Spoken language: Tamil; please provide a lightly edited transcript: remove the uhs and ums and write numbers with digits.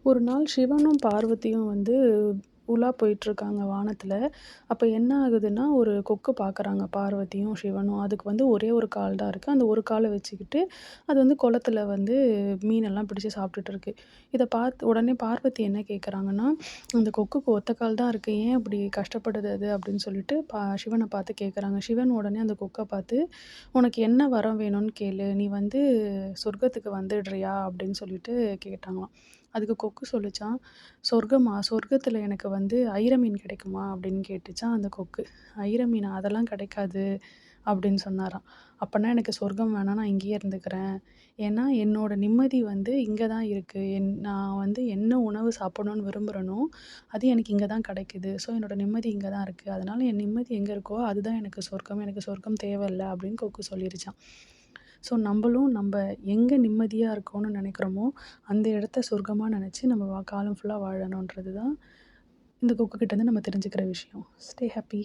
ஒரு நாள் சிவனும் பார்வதியும் வந்து உலா போயிட்டுருக்காங்க வானத்துல. அப்ப என்ன ஆகுதுன்னா, ஒரு கொக்கு பார்க்குறாங்க பார்வதியும், சிவனும். அதுக்கு வந்து ஒரே ஒரு கால் தான் இருக்கு. அந்த ஒரு கால வச்சுக்கிட்டு, அது வந்து குளத்துல வந்து மீனெல்லாம் பிடிச்சு சாப்பிட்டுட்டு இருக்கு. இத பார்த்து உடனே பார்வதி என்ன கேட்குறாங்கன்னா, "அந்த கொக்குக்கு ஒத்த கால் தான் இருக்கு. ஏன் இப்படி கஷ்டப்படுது அது?" அப்படின்னு சொல்லிட்டு சிவன பார்த்து கேட்குறாங்க. சிவன் உடனே அந்த கொக்க பார்த்து, "உனக்கு என்ன வரம் வேணும்னு கேளு. நீ வந்து சொர்க்கத்துக்கு வந்துடுறியா?" அப்படின்னு சொல்லிட்டு கேட்டாங்களாம். அதுக்கு கொக்கு சொல்லுச்சாம், "சொர்க்கமா? சொர்க்கத்தில எனக்கு வந்து ஐர மீன் கிடைக்குமா?" அப்படின்னு கேட்டுச்சாம் அந்த கொக்கு. "ஐர மீனா? அதெல்லாம் கிடைக்காது." அப்படின்னு சொன்னாராம். "அப்பன்னா எனக்கு சொர்க்கம் வேணாம். நான் இங்கேயே இருந்துக்கிறேன். ஏன்னா என்னோட நிம்மதி வந்து இங்க தான் இருக்கு. நான் வந்து என்ன உணவு சாப்பிடணும்னு விரும்புறேனோ, அது எனக்கு இங்க தான் கிடைக்குது. ஸோ என்னோட நிம்மதி இங்க தான் இருக்கு. அதனால என் நிம்மதி எங்க இருக்கோ, அதுதான் எனக்கு சொர்க்கம். எனக்கு சொர்க்கம் தேவையில்ல." அப்படின்னு கொக்கு சொல்லிருச்சாம். ஸோ நம்பளும் எங்க நிம்மதியா இருக்கோம்னு நெனைக்கிறோமோ, அந்த இடத்த சொர்க்கமா நெனச்சு நம்ம காலம் ஃபுல்லா வாழணுன்றது தான் இந்த கொக்கு கிட்டேருந்து நம்ம தெரிஞ்சுக்கிற விஷயம். Stay happy.